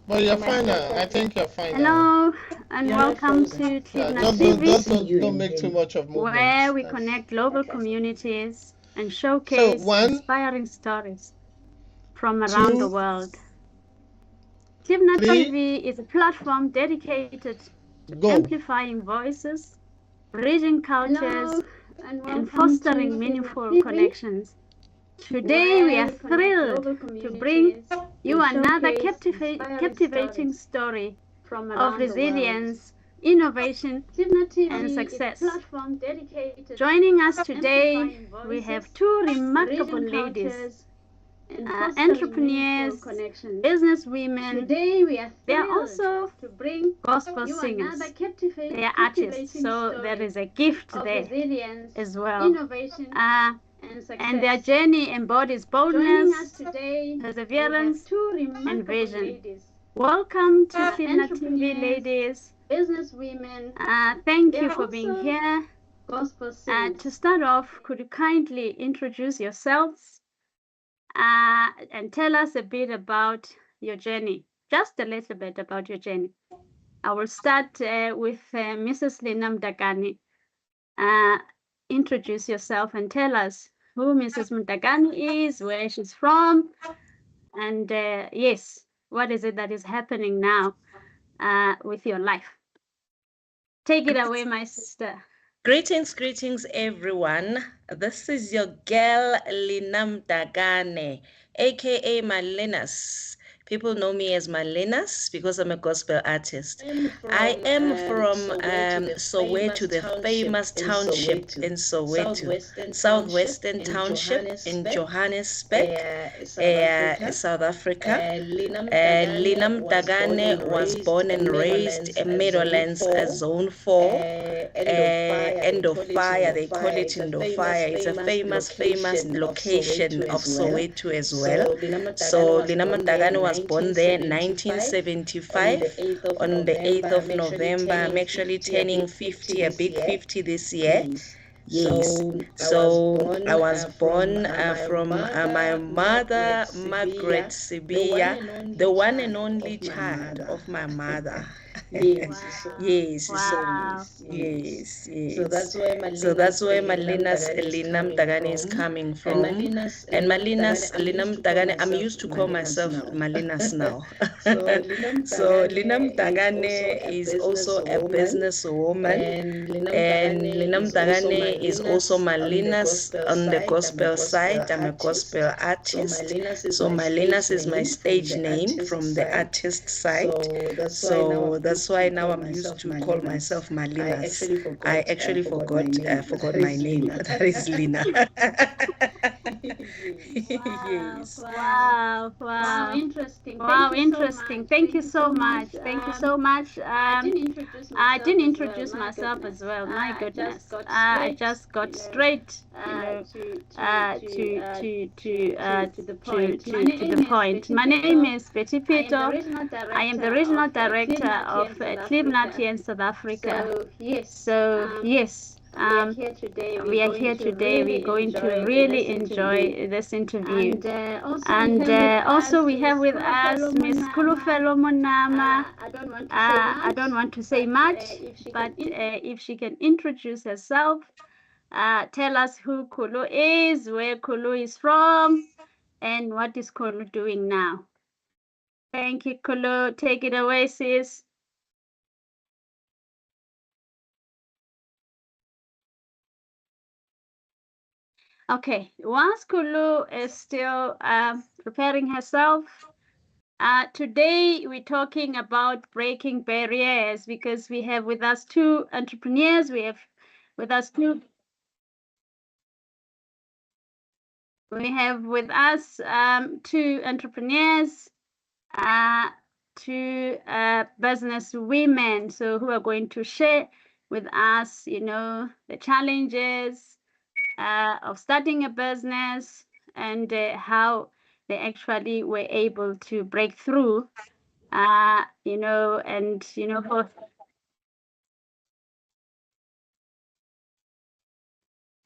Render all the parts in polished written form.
But you're fine now. I think you're fine now. Hello and welcome to Yeah, Clevenard just TV, don't make too much of movement. where we connect global communities and So showcase one, inspiring stories from around the two, world. Clevenard three, TV is a platform dedicated to go. amplifying voices, bridging cultures, and fostering meaningful connections. Today, we are thrilled to bring you another captivating story of resilience, innovation, and success. Joining us today, we have two remarkable ladies, entrepreneurs, business women. They are also gospel singers. They are artists, so there is a gift there as well. And their journey embodies boldness, perseverance, and vision. Welcome to Clevenard TV, ladies. Thank you for being here. To start off, could you kindly introduce yourselves and tell us a bit about your journey? Just a little bit about your journey. I will start with Mrs. Lina Mdagani. Introduce yourself and tell us who Mrs. Mdagani is, where she's from, and yes, what is it that is happening now with your life? Take it away, my sister. Greetings, everyone. This is your girl, Lina Mdagane, aka Malinas. People know me as Malinas because I'm a gospel artist. I am from Soweto, the famous township in Soweto, Southwestern Township in Johannesburg, South Africa. Lina Mdagane was born and raised in Meadowlands, Zone 4, End of Fire. They call it End of Fire. It's a famous location of Soweto as well. So Lina Mdagane was born there in 1975 on the 8th of November. I'm actually turning 50, a big 50 this year. Yes, so I was born from my mother, Margaret Sibiya, the one and only child of my mother. Yes, Wow. yes. So that's where Malina's Lina Mdagane is coming from. And Malina's Lina Mdagane, I'm used to call myself Malinas now. So Lina Mdagane is also a businesswoman, and Lina Mdagane is also Malinas on the gospel side. I'm a gospel artist. So Malinas is my stage name from the artist side. So that's why now I'm used to call myself Malinas. I actually forgot my name. That is Lina. Yes. Wow, interesting. Thank you so much. I didn't introduce myself as well. My goodness, I just got straight, to the point. My name is Betty Peter. I am the regional director of Clevenard here in South Africa. So yes, we are here today. We're going to really enjoy this interview. And also we have with us Miss Kulufelo Monama. I don't want to say much, but if she can introduce herself, tell us who Kulu is, where Kulu is from, and what is Kulu doing now. Thank you, Kulu. Take it away, sis. Okay, once Kulu is still preparing herself, today we're talking about breaking barriers because we have with us two entrepreneurs. We have with us two two entrepreneurs, two business women, so who are going to share with us, the challenges of starting a business and how they actually were able to break through, for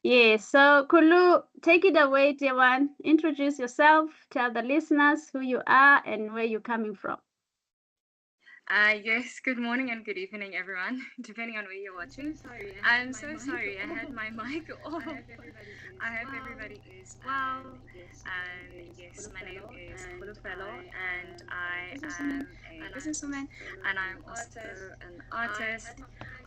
yes. So Kulu, take it away, dear one. Introduce yourself, tell the listeners who you are and where you're coming from. Yes, good morning and good evening, everyone, depending on where you're watching. I'm so sorry, I had my mic off. I hope everybody is well. Yes, my name is Khulufelo, and I am a businesswoman, and I'm also an artist.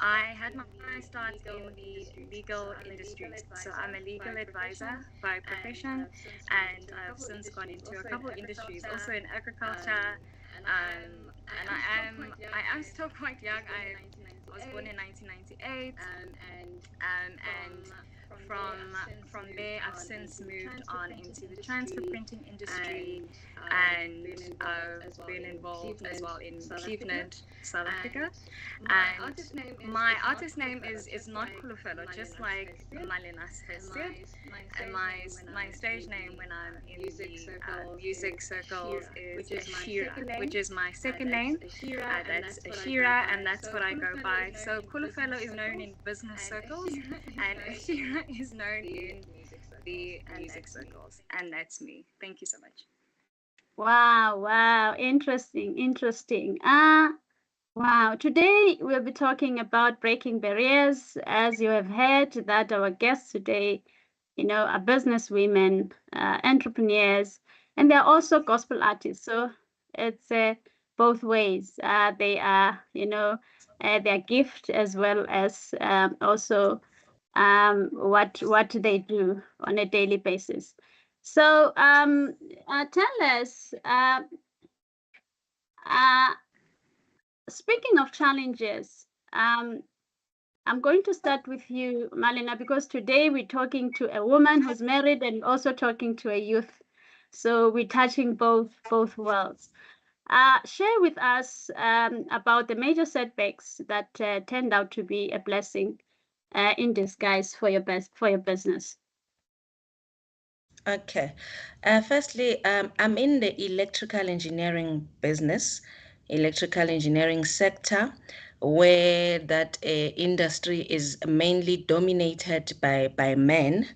I had my start in the legal industry, so I'm a legal advisor by profession, and I've since gone into a couple industries, also in agriculture, and I am still quite young. I was born in 1998, and from there I've since moved on into the transfer printing industry, and I've been involved as well in Clevenard, South Africa. And my artist name is not Kulufelo, just like Malinas has said. And my stage name when I'm in the music circles is Ashira, which is my second name. That's Ashira, and that's what I go by. So Kulufelo is known in business circles, and Ashira is known in the music circles, and that's me. Thank you so much. Wow, wow, interesting, interesting. Wow, today we'll be talking about breaking barriers. As you have heard, that our guests today, are business women, entrepreneurs, and they're also gospel artists. So it's both ways. They are, their gift as well as also what they do on a daily basis. So tell us, uh, speaking of challenges, I'm going to start with you, Malina, because today we're talking to a woman who's married and also talking to a youth. So we're touching both worlds. Share with us about the major setbacks that turned out to be a blessing in disguise for your business. Okay. Firstly, I'm in the electrical engineering business, electrical engineering sector, where that industry is mainly dominated by men.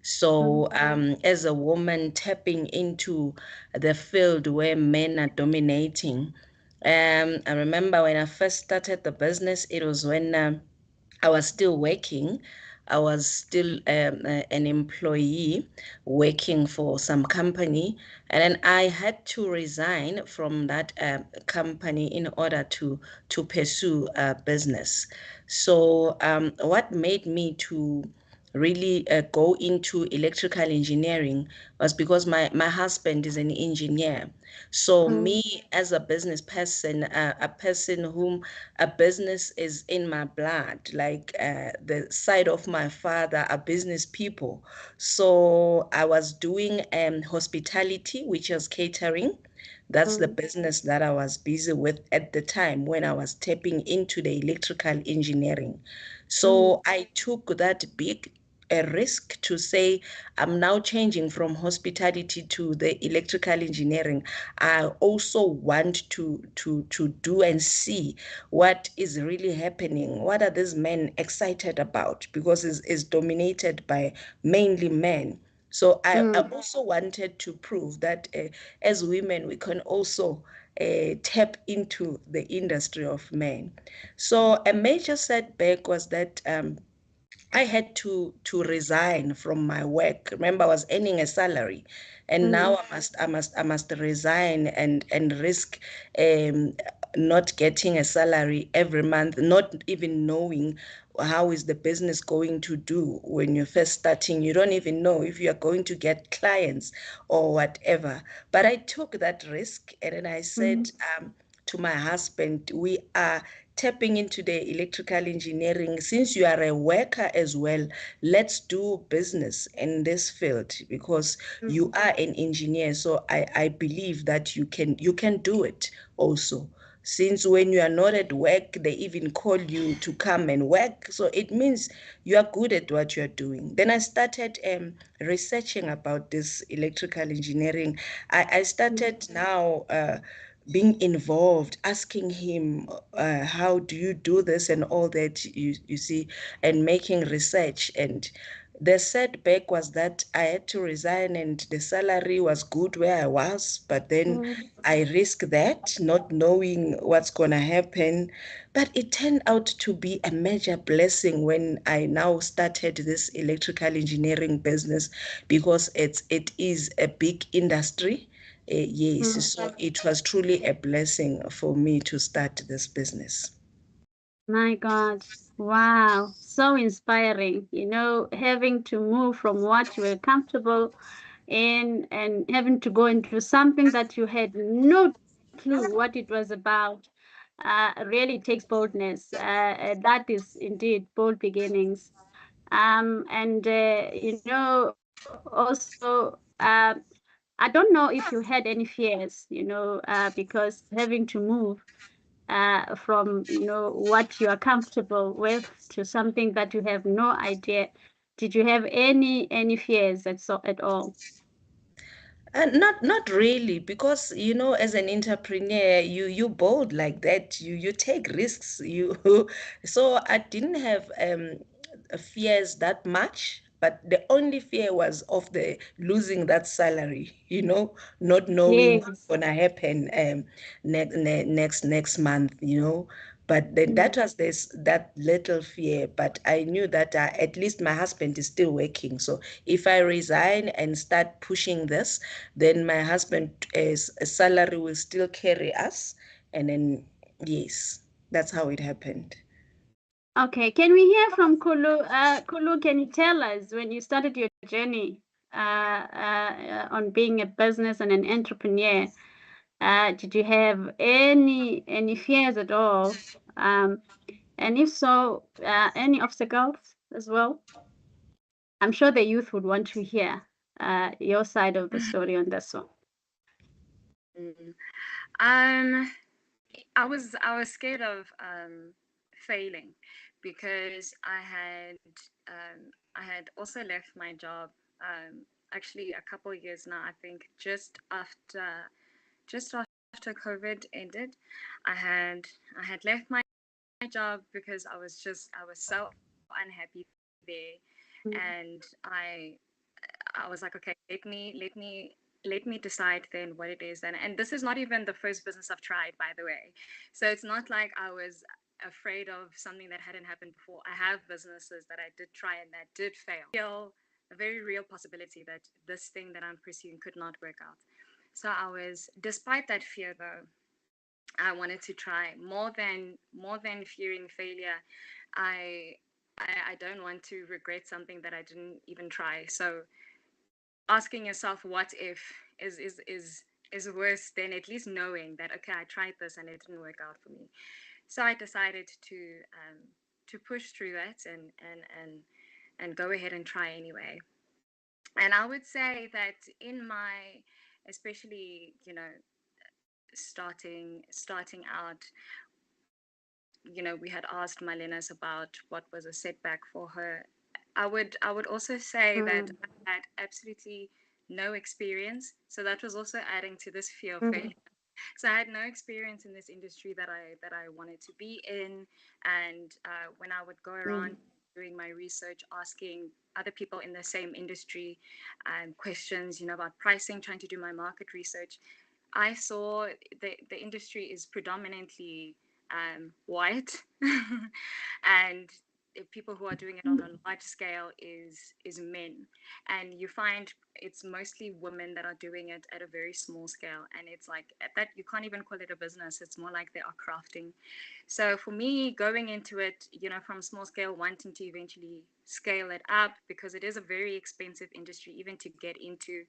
So, as a woman tapping into the field where men are dominating, I remember when I first started the business, it was when I was still working. I was still an employee working for some company, and then I had to resign from that company in order to pursue business. So, what made me to really go into electrical engineering was because my husband is an engineer. So me as a business person, a person whom a business is in my blood, like the side of my father are business people. So I was doing hospitality, which was catering. That's the business that I was busy with at the time when I was tapping into the electrical engineering. So I took that big a risk to say I'm now changing from hospitality to the electrical engineering. I also want to do and see what is really happening. What are these men excited about? Because it's dominated by mainly men. So I also wanted to prove that as women, we can also tap into the industry of men. So a major setback was that I had to resign from my work. Remember, I was earning a salary, and now I must resign and risk not getting a salary every month, not even knowing how is the business going to do when you're first starting. You don't even know if you're going to get clients or whatever. But I took that risk, and then I said to my husband, we are tapping into the electrical engineering. Since you are a worker as well, let's do business in this field because you are an engineer. So I believe that you can do it also. Since when you are not at work, they even call you to come and work. So it means you are good at what you are doing. Then I started researching about this electrical engineering. I started now being involved, asking him, how do you do this and all that, you see, and making research. And The setback was that I had to resign and the salary was good where I was, but then I risked that, not knowing what's going to happen. But it turned out to be a major blessing when I now started this electrical engineering business, because it is a big industry. Yes, so it was truly a blessing for me to start this business. My God. Wow. So inspiring. You know, having to move from what you were comfortable in and having to go into something that you had no clue what it was about. Really takes boldness. That is indeed bold beginnings. And you know, also, I don't know if you had any fears, you know, because having to move from, you know, what you are comfortable with to something that you have no idea. Did you have any fears at all? Not really, because you know, as an entrepreneur, you bold like that. You take risks. You so I didn't have fears that much, but the only fear was of the losing that salary. You know, not knowing what's Yes. gonna happen next month. You know, but then that was that little fear. But I knew that at least my husband is still working. So if I resign and start pushing this, then my husband's salary will still carry us. And then, yes, that's how it happened. Okay, can we hear from Kulu? Kulu, can you tell us when you started your journey on being a business and an entrepreneur? Did you have any fears at all? And if so, any obstacles as well? I'm sure the youth would want to hear your side of the story on this one. Um, I was scared of failing because I had also left my job actually a couple of years now. I think just after COVID ended, I had left my job because I was so unhappy there, and I was like, okay, let me decide then what it is then. And this is not even the first business I've tried, by the way. So it's not like I was afraid of something that hadn't happened before. I have businesses that I did try and that did fail. A very real possibility that this thing that I'm pursuing could not work out. So despite that fear though, I wanted to try more than fearing failure. I I don't want to regret something that I didn't even try. So asking yourself what if is worse than at least knowing that, okay, I tried this and it didn't work out for me. So I decided to push through that and go ahead and try anyway. And I would say that in my, especially, starting out, we had asked Malena's about what was a setback for her. I would also say that I had absolutely no experience, so that was also adding to this fear of failure. So I had no experience in this industry that I wanted to be in, and when I would go around doing my research, asking other people in the same industry questions, about pricing, trying to do my market research, I saw the industry is predominantly white, and the people who are doing it on a large scale is men, and you find it's mostly women that are doing it at a very small scale, and it's like at that you can't even call it a business. It's more like they are crafting. So for me, going into it, from small scale, wanting to eventually scale it up, because it is a very expensive industry, even to get into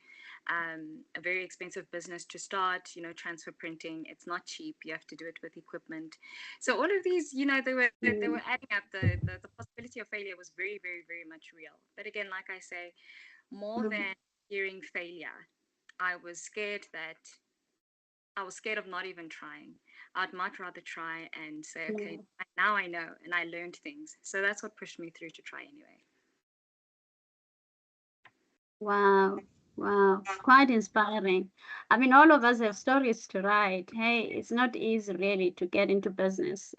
a very expensive business to start, transfer printing. It's not cheap. You have to do it with equipment. So all of these, they were adding up. The possibility of failure was very, very, very much real. But again, like I say, more than fearing failure, I was scared of not even trying. I'd much rather try and say, okay, now I know and I learned things. So that's what pushed me through to try anyway. Wow. Wow. Quite inspiring. I mean, all of us have stories to write. Hey, it's not easy really to get into business.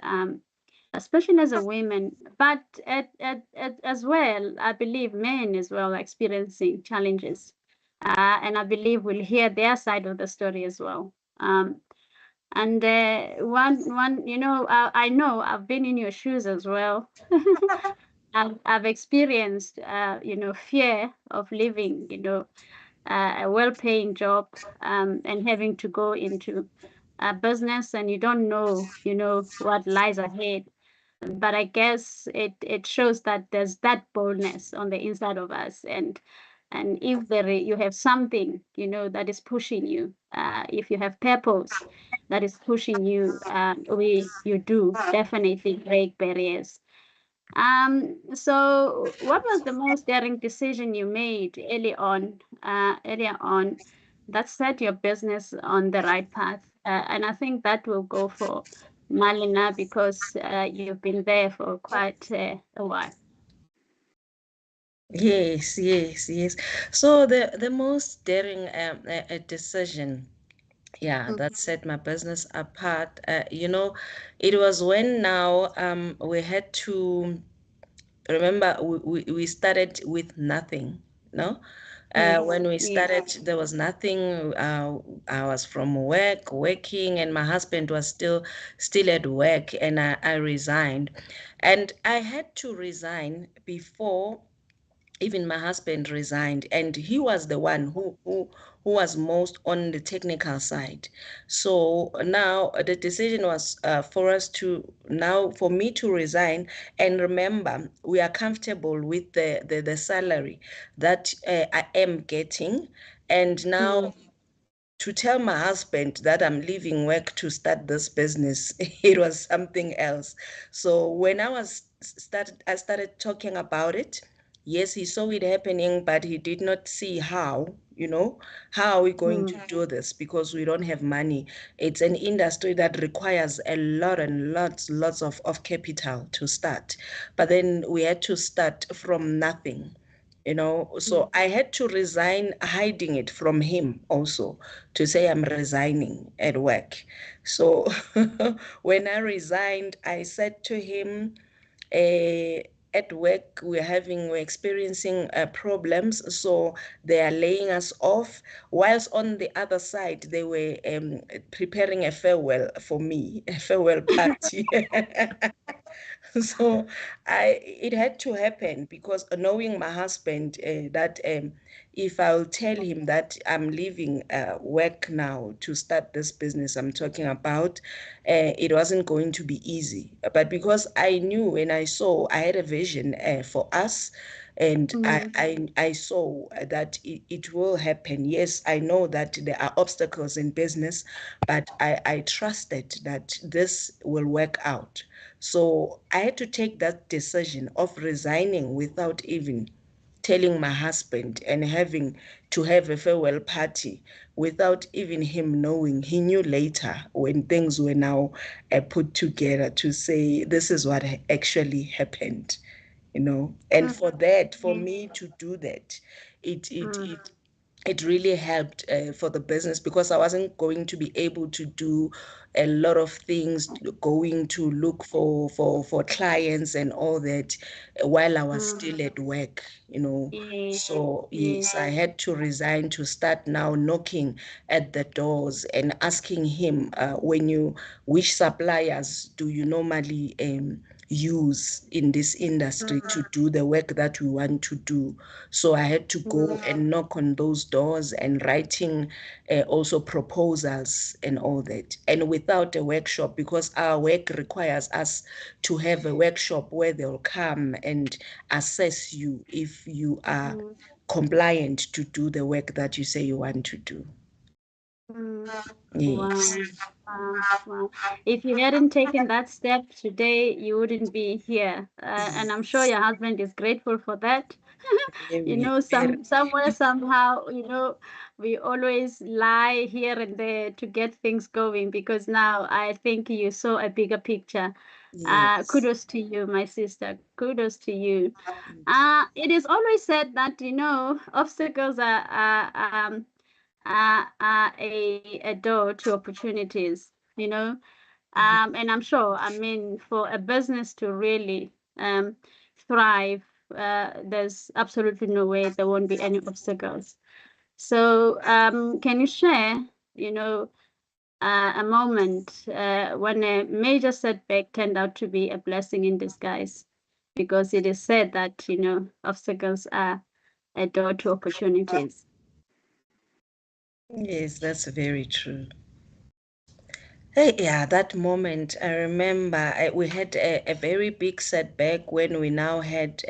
especially as a woman. But as well, I believe men as well are experiencing challenges. And I believe we'll hear their side of the story as well. And one, I know I've been in your shoes as well. I've experienced, fear of leaving, a well-paying job, and having to go into a business, and you don't know, what lies ahead. But I guess it shows that there's that boldness on the inside of us, and if you have something, that is pushing you, if you have purpose that is pushing you, you do definitely break barriers. So what was the most daring decision you made earlier on, that set your business on the right path? And I think that will go for Malina, because you've been there for quite a while. Yes, yes, yes. So the most daring decision, yeah, that set my business apart. It was when now we had to remember we started with nothing, no? When we Yes. started, there was nothing. I was from working, and my husband was still at work, and I resigned, and I had to resign before even my husband resigned, and he was the one who was most on the technical side. So now the decision was for me to resign. And remember, we are comfortable with the salary that I am getting, and now to tell my husband that I'm leaving work to start this business, it was something else. So when I started talking about it. Yes, he saw it happening, but he did not see how are we going to do this, because we don't have money. It's an industry that requires a lot and lots of capital to start. But then we had to start from nothing. So I had to resign, hiding it from him also, to say I'm resigning at work. So when I resigned, I said to him, at work we're experiencing problems, so they are laying us off, whilst on the other side they were preparing a farewell for me, a farewell party. So it had to happen, because knowing my husband, that if I'll tell him that I'm leaving work now to start this business I'm talking about, it wasn't going to be easy. But because I knew and I had a vision for us, and I saw that it will happen. Yes, I know that there are obstacles in business, but I trusted that this will work out. So I had to take that decision of resigning without even telling my husband, and having to have a farewell party without even him knowing. He knew later, when things were now put together, to say this is what actually happened. And for me to do that, it really helped for the business, because I wasn't going to be able to do a lot of things, going to look for clients and all that, while I was still at work. Yes. So yes, I had to resign to start now knocking at the doors and asking him, which suppliers do you normally use in this industry to do the work that we want to do. So I had to go and knock on those doors, and writing also proposals and all that. And without a workshop, because our work requires us to have a workshop where they'll come and assess you if you are compliant to do the work that you say you want to do. Yes. Wow. If you hadn't taken that step today, you wouldn't be here. And I'm sure your husband is grateful for that. Somewhere, somehow, we always lie here and there to get things going, because now I think you saw a bigger picture. Yes. Kudos to you, my sister. Kudos to you. It is always said that, obstacles are a door to opportunities. And I'm sure, I mean, for a business to really thrive, there's absolutely no way there won't be any obstacles. So, can you share, you know, a moment when a major setback turned out to be a blessing in disguise? Because it is said that, obstacles are a door to opportunities. Yes, that's very true. Hey, yeah, that moment, I remember we had a very big setback when we now had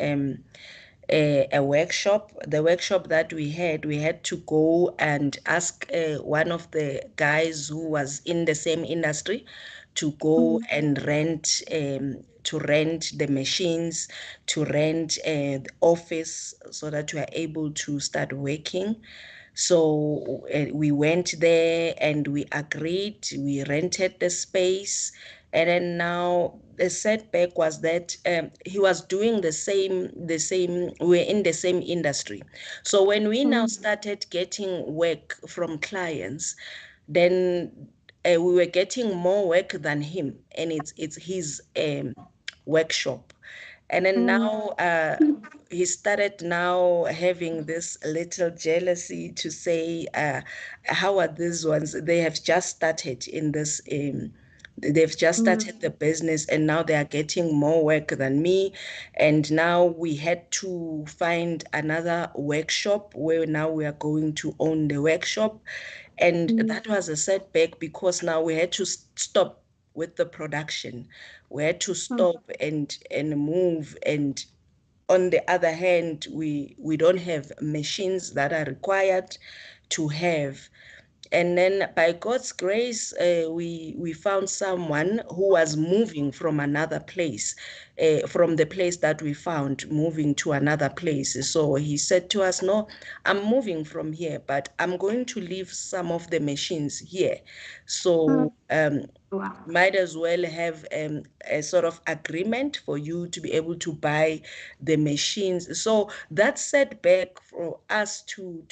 a workshop. The workshop that we had to go and ask one of the guys who was in the same industry to go and rent the machines, to rent the office so that we are able to start working. So we went there and we agreed, we rented the space. And then now the setback was that he was doing we're in the same industry. So when we now started getting work from clients, then we were getting more work than him, and it's his workshop. And then now he started now having this little jealousy to say, how are these ones? They have just started in this they've just started the business and now they are getting more work than me. And now we had to find another workshop where now we are going to own the workshop. And that was a setback because now we had to stop with the production. We had to stop and move. And on the other hand, we don't have machines that are required to have. And then by God's grace, we found someone who was moving from another place, from the place that we found, moving to another place. So he said to us, no, I'm moving from here, but I'm going to leave some of the machines here. So Wow. might as well have a sort of agreement for you to be able to buy the machines. So that setback for us to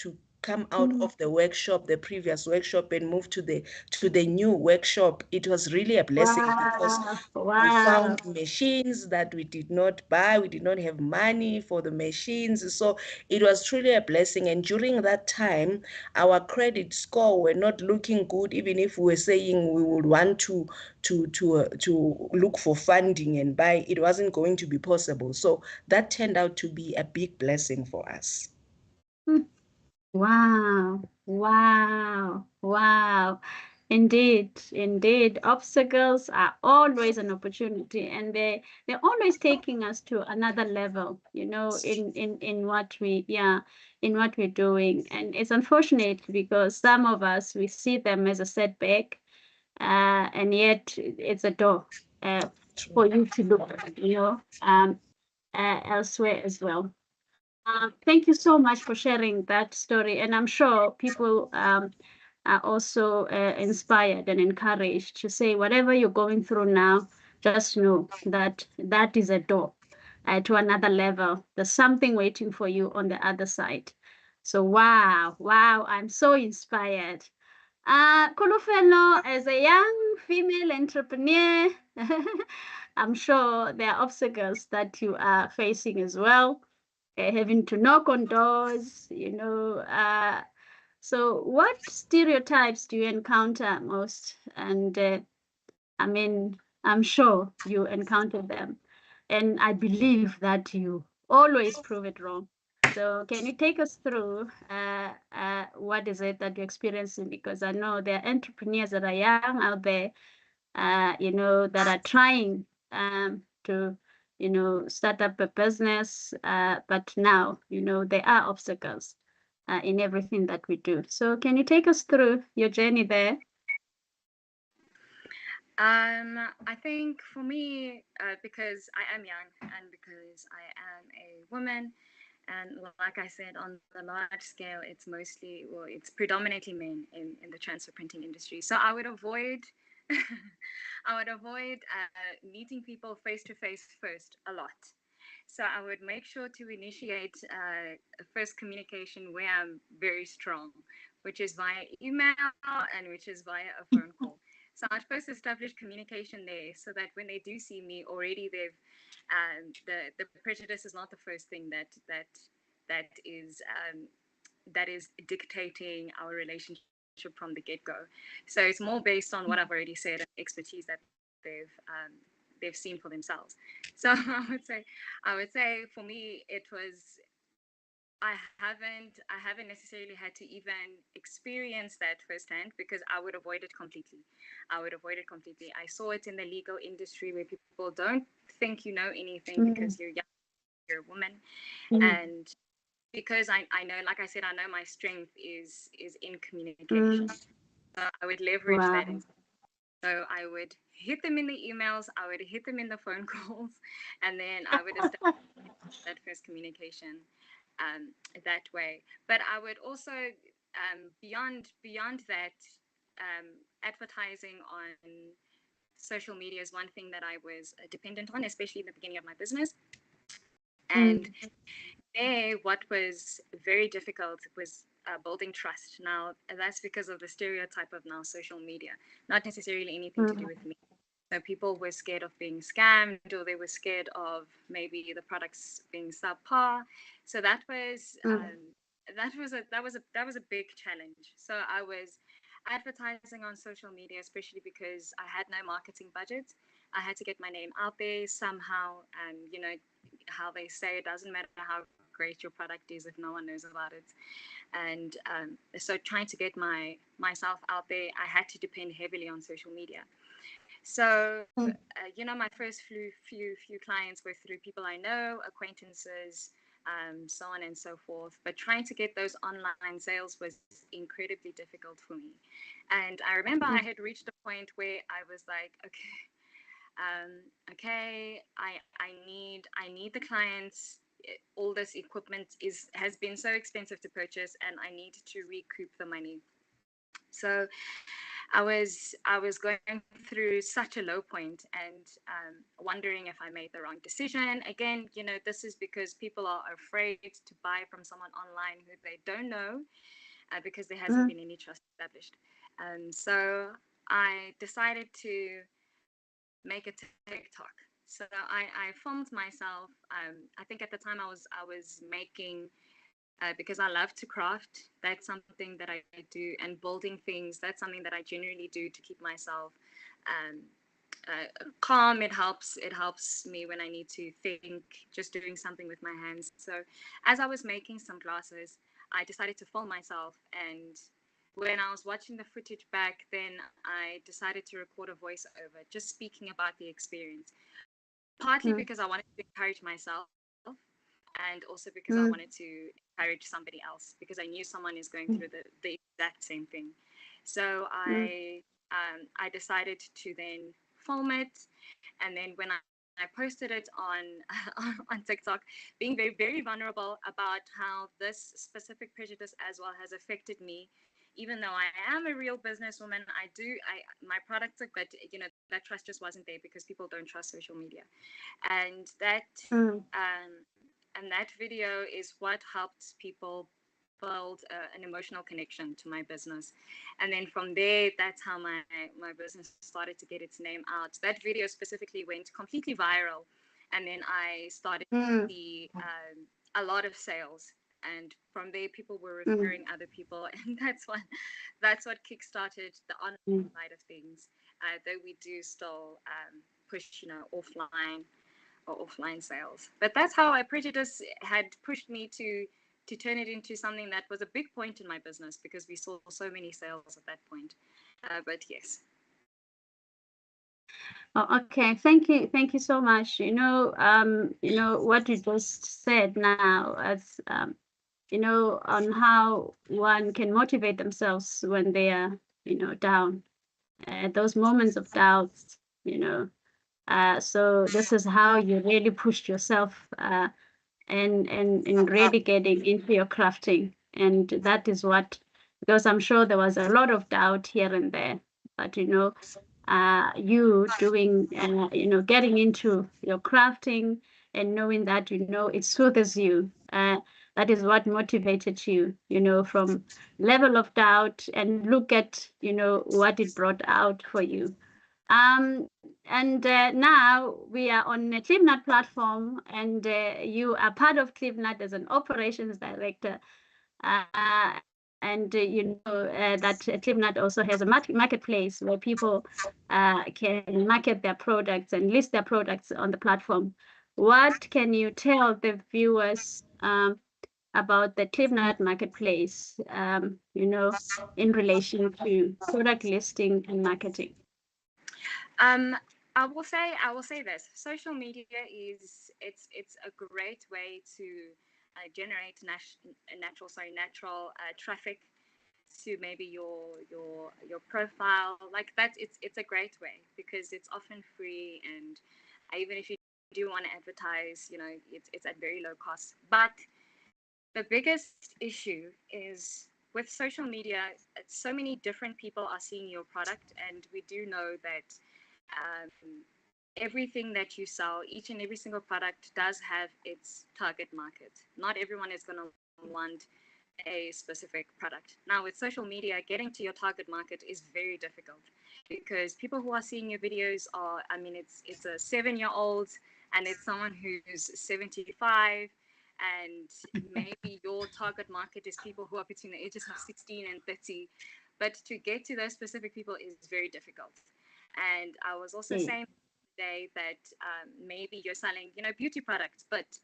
come out of the workshop, the previous workshop, and move to the new workshop, it was really a blessing because Wow. we Wow. found machines that we did not buy. We did not have money for the machines. So it was truly a blessing. And during that time, our credit score were not looking good, even if we were saying we would want to look for funding and buy, it wasn't going to be possible. So that turned out to be a big blessing for us. Wow, wow, wow. Indeed, indeed. Obstacles are always an opportunity and they're always taking us to another level, in what in what we're doing. And it's unfortunate because some of us we see them as a setback, and yet it's a door for you to look, elsewhere as well. Thank you so much for sharing that story. And I'm sure people are also inspired and encouraged to say, whatever you're going through now, just know that that is a door to another level. There's something waiting for you on the other side. So, wow, wow, I'm so inspired. Kulufelo, as a young female entrepreneur, I'm sure there are obstacles that you are facing as well, having to knock on doors, So, what stereotypes do you encounter most? And I mean, I'm sure you encounter them. And I believe that you always prove it wrong. So, can you take us through what is it that you're experiencing? Because I know there are entrepreneurs that are young out there, that are trying to, start up a business, but now, there are obstacles in everything that we do. So, can you take us through your journey there? I think for me, because I am young and because I am a woman, and like I said, on the large scale, it's mostly, well, it's predominantly men in the transfer printing industry. So I would avoid, I would avoid meeting people face to face first a lot. So I would make sure to initiate a first communication where I'm very strong, which is via email and which is via a phone call. So I'd first establish communication there, so that when they do see me, already they've the prejudice is not the first thing that is dictating our relationship from the get-go. So it's more based on what I've already said and expertise that they've seen for themselves. So I would say for me it was, I haven't necessarily had to even experience that firsthand, because I would avoid it completely. I saw it in the legal industry where people don't think you know anything because you're young, you're a woman, and because I know, like I said, I know my strength is in communication. So I would leverage that. So I would hit them in the emails, I would hit them in the phone calls, and then I would establish that first communication that way. But I would also, beyond that, advertising on social media is one thing that I was dependent on, especially in the beginning of my business. And there, what was very difficult was building trust. Now, that's because of the stereotype of now social media, not necessarily anything to do with me. So people were scared of being scammed, or they were scared of maybe the products being subpar. So that was a big challenge. So I was advertising on social media, especially because I had no marketing budget. I had to get my name out there somehow. And you know how they say, it doesn't matter how great your product is if no one knows about it. And so trying to get myself out there, I had to depend heavily on social media. So my first few clients were through people I know, acquaintances, so on and so forth. But trying to get those online sales was incredibly difficult for me. And I remember I had reached a point where I was like, okay, I need the clients. All this equipment has been so expensive to purchase, and I need to recoup the money. So I was going through such a low point, and wondering if I made the wrong decision. Again, this is because people are afraid to buy from someone online who they don't know, because there hasn't been any trust established. So I decided to make a TikTok. So I filmed myself. I think at the time I was making, because I love to craft. That's something that I do, and building things. That's something that I generally do to keep myself calm. It helps me when I need to think, just doing something with my hands. So as I was making some glasses, I decided to film myself, and when I was watching the footage back, then I decided to record a voiceover, just speaking about the experience, partly because I wanted to encourage myself, and also because I wanted to encourage somebody else, because I knew someone is going through the exact same thing. So I decided to then film it, and then when I posted it on TikTok, being very, very vulnerable about how this specific prejudice as well has affected me. Even though I am a real businesswoman, my products are good. That trust just wasn't there because people don't trust social media, and that video is what helped people build an emotional connection to my business. And then from there, that's how my business started to get its name out. That video specifically went completely viral, and then I started to see a lot of sales. And from there, people were referring other people, and that's what kickstarted the online side of things. Though we do still push, offline sales. But that's how prejudice had pushed me to turn it into something that was a big point in my business, because we saw so many sales at that point. But yes. Oh, okay, thank you so much. What you just said now, as on how one can motivate themselves when they are down, those moments of doubts. So this is how you really pushed yourself, and really getting into your crafting, and that is what, because I'm sure there was a lot of doubt here and there, but you doing, getting into your crafting and knowing that it soothes you. That is what motivated you, from level of doubt, and look at, what it brought out for you. And now we are on the Clevenard platform, and you are part of Clevenard as an operations director. And that Clevenard also has a marketplace where people can market their products and list their products on the platform. What can you tell the viewers about the Clevenard marketplace, in relation to product listing and marketing? I will say this: social media it's a great way to generate natural traffic to maybe your profile. Like that, it's a great way because it's often free, and even if you do want to advertise, it's at very low cost. But the biggest issue is with social media, so many different people are seeing your product, and we do know that everything that you sell, each and every single product does have its target market. Not everyone is going to want a specific product. Now with social media, getting to your target market is very difficult because people who are seeing your videos are, it's a 7-year-old and it's someone who's 75, and maybe your target market is people who are between the ages of 16 and 30. But to get to those specific people is very difficult. And I was also saying today that maybe you're selling, beauty products, but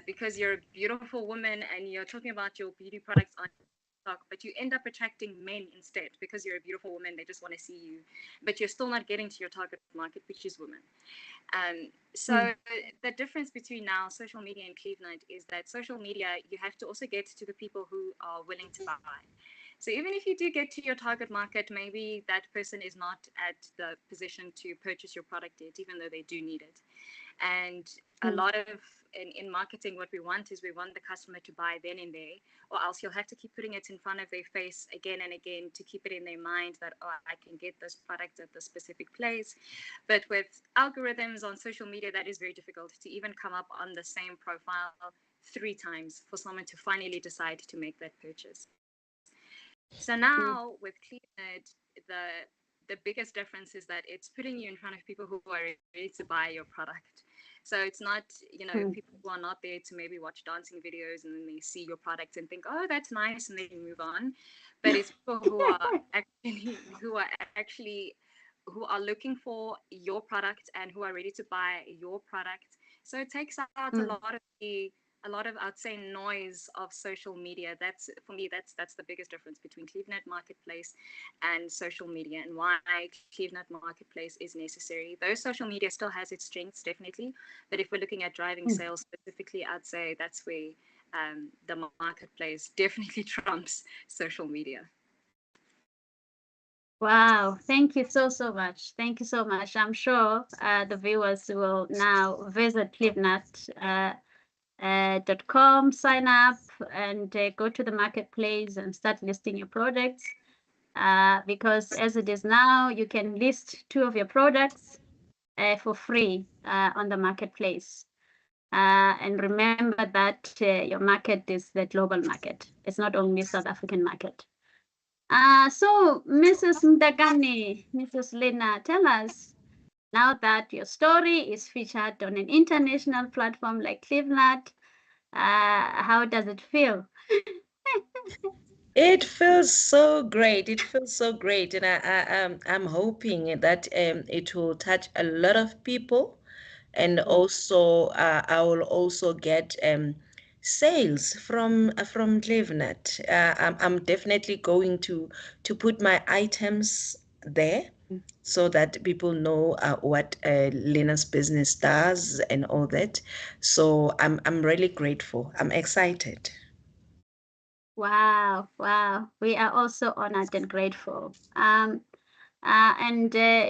because you're a beautiful woman and you're talking about your beauty products on TikTok, but you end up attracting men instead because you're a beautiful woman. They just want to see you, but you're still not getting to your target market, which is women. So the difference between now social media and Clevenard is that social media, you have to also get to the people who are willing to buy. So even if you do get to your target market, maybe that person is not at the position to purchase your product yet, even though they do need it. And a lot of, in marketing, what we want is we want the customer to buy then and there, or else you'll have to keep putting it in front of their face again and again to keep it in their mind that, oh, I can get this product at this specific place. But with algorithms on social media, that is very difficult to even come up on the same profile 3 times for someone to finally decide to make that purchase. So now with Clevenard, the biggest difference is that it's putting you in front of people who are ready to buy your product. So it's not, people who are not there to maybe watch dancing videos and then they see your product and think, oh, that's nice, and they can move on. But it's people who are looking for your product and who are ready to buy your product. So it takes out a lot of, I'd say, noise of social media. That's, for me, that's the biggest difference between Clevenard Marketplace and social media, and why Clevenard Marketplace is necessary. Though social media still has its strengths, definitely, but if we're looking at driving sales specifically, I'd say that's where the marketplace definitely trumps social media. Wow, thank you so much. Thank you so much. I'm sure the viewers will now visit Clevenard.com, sign up, and go to the marketplace and start listing your products. Because as it is now, you can list 2 of your products for free on the marketplace. And remember that your market is the global market. It's not only South African market. So Mrs. Mdagane, Mrs. Lena, tell us, now that your story is featured on an international platform like Clevenard, how does it feel? It feels so great. It feels so great, and I'm hoping that it will touch a lot of people, and also I will also get sales from Clevenard. I'm definitely going to put my items there so that people know what Lena's business does and all that. So I'm really grateful. I'm excited. Wow. We are also honored and grateful. And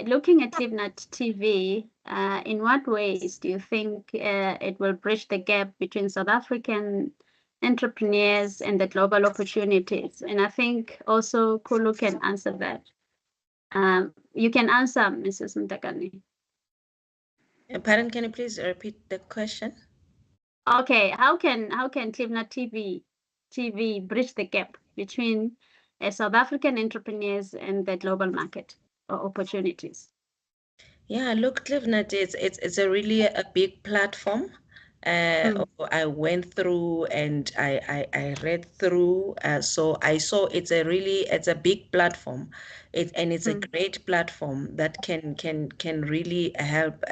looking at Clevenard TV, in what ways do you think it will bridge the gap between South African entrepreneurs and the global opportunities? And I think also Kulu can answer that. You can answer, Mrs. Mdagane. Pardon, can you please repeat the question? Okay, how can Clevenard TV bridge the gap between South African entrepreneurs and the global market or opportunities? Yeah, look, Clevenard, it's a really a big platform. I went through and I read through. So I saw it's a big platform. It's a great platform that can really help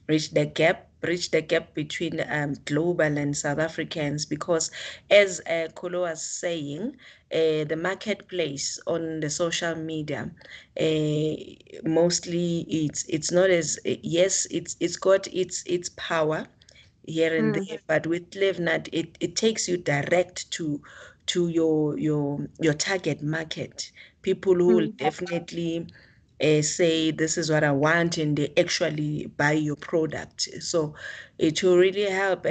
bridge the gap between global and South Africans, because as Kolo was saying, the marketplace on the social media, mostly it's not as, yes, it's got its power here and there, but with Clevenard, it takes you direct to your target market, people who will definitely say this is what I want, and they actually buy your product. So it will really help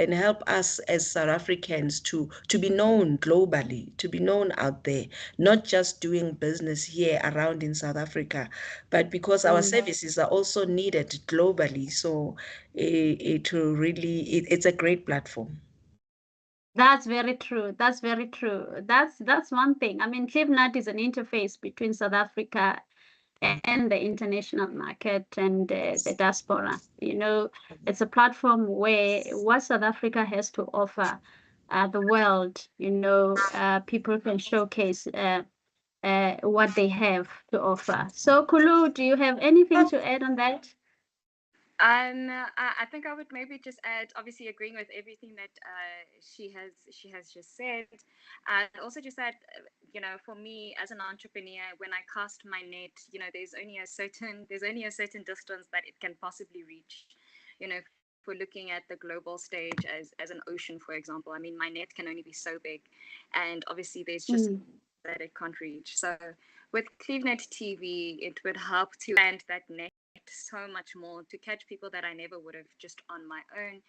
us as South Africans to be known globally, to be known out there, not just doing business here around in South Africa, but because our services are also needed globally. So it will really, it's a great platform. That's very true. That's very true. That's one thing. I mean, Clevenard is an interface between South Africa and the international market and the diaspora. You know, it's a platform where what South Africa has to offer the world, you know, people can showcase what they have to offer. So, Kulu, do you have anything to add on that? I think I would maybe just add, obviously agreeing with everything that she has just said. I'd also just add, you know, for me as an entrepreneur, when I cast my net, you know, there's only a certain distance that it can possibly reach. You know, if we're looking at the global stage as an ocean, for example, I mean, my net can only be so big, and obviously there's just that it can't reach. So with Clevenet TV, it would help to land that net so much more, to catch people that I never would have just on my own.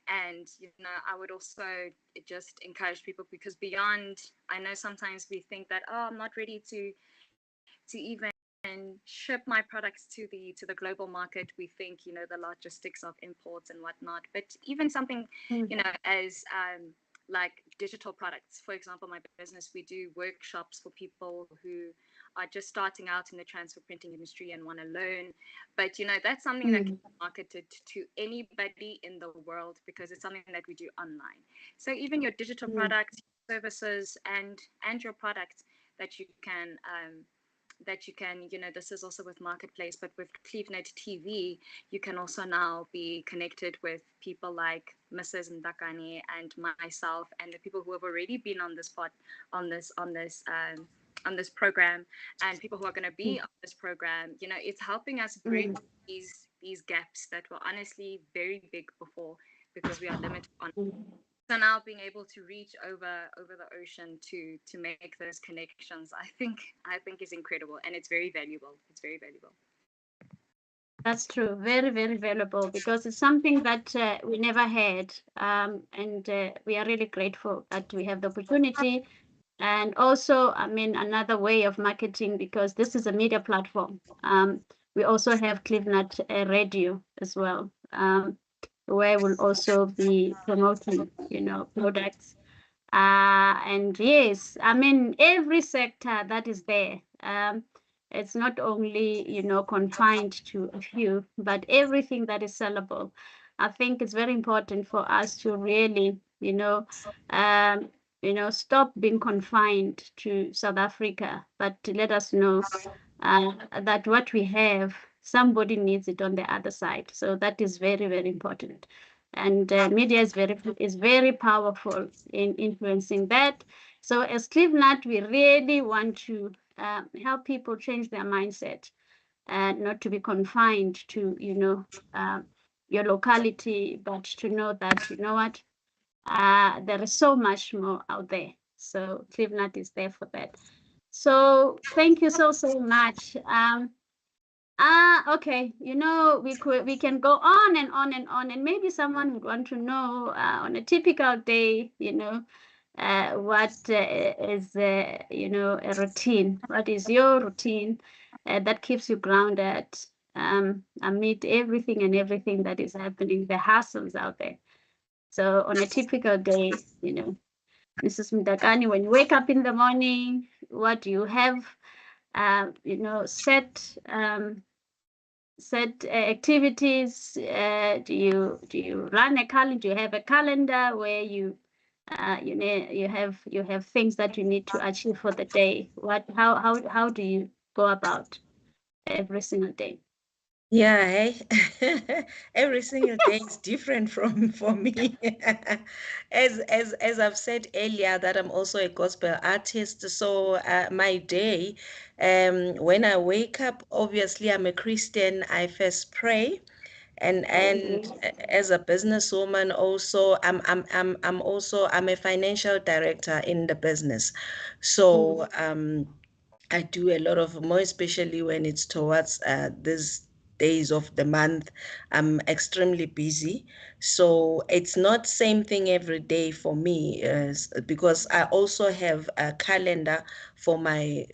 And you know, I would also just encourage people, because beyond, I know sometimes we think that, oh, I'm not ready to even ship my products to the global market. We think, you know, the logistics of imports and whatnot, but even something, you know, as like digital products. For example, my business, we do workshops for people who are just starting out in the transfer printing industry and want to learn. But, you know, that's something that can be marketed to anybody in the world, because it's something that we do online. So even your digital products, services, and your products that you can you know, this is also with marketplace, but with Clevenet TV, you can also now be connected with people like Mrs. Ndakani and myself, and the people who have already been on this on this program, and people who are going to be on this program. You know, it's helping us bridge these gaps that were honestly very big before, because we are limited on. So now being able to reach over the ocean to make those connections, I think is incredible, and it's very valuable. It's very valuable. That's true. Very, very valuable, because it's something that we never had. And we are really grateful that we have the opportunity. And also, I mean, another way of marketing, because this is a media platform. We also have Clevenard Radio as well, where we'll also be promoting, you know, products. And yes, I mean, every sector that is there. It's not only, you know, confined to a few, but everything that is sellable. I think it's very important for us to really, you know, stop being confined to South Africa, but to let us know that what we have, somebody needs it on the other side. So that is very, very important. And media is very powerful in influencing that. So as Clevenard, we really want to help people change their mindset and not to be confined to, you know, your locality, but to know that, you know what, there is so much more out there. So Clevenard is there for that. So thank you so much. Okay, you know, we can go on and on and on, and maybe someone would want to know on a typical day, you know, what is you know, a routine. What is your routine that keeps you grounded amid everything and everything that is happening, the hassles out there? So on a typical day, Mrs. Mdakani, when you wake up in the morning, what do you have? Set activities. Do you run a calendar? Do you have a calendar where you have things that you need to achieve for the day? How do you go about every single day? Yeah, hey. Every single day is different from for me. As I've said earlier, that I'm also a gospel artist. So my day, when I wake up, obviously I'm a Christian. I first pray, and as a businesswoman, also I'm a financial director in the business. So I do a lot of, more especially when it's towards these days of the month. I'm extremely busy. So it's not same thing every day for me, because I also have a calendar for my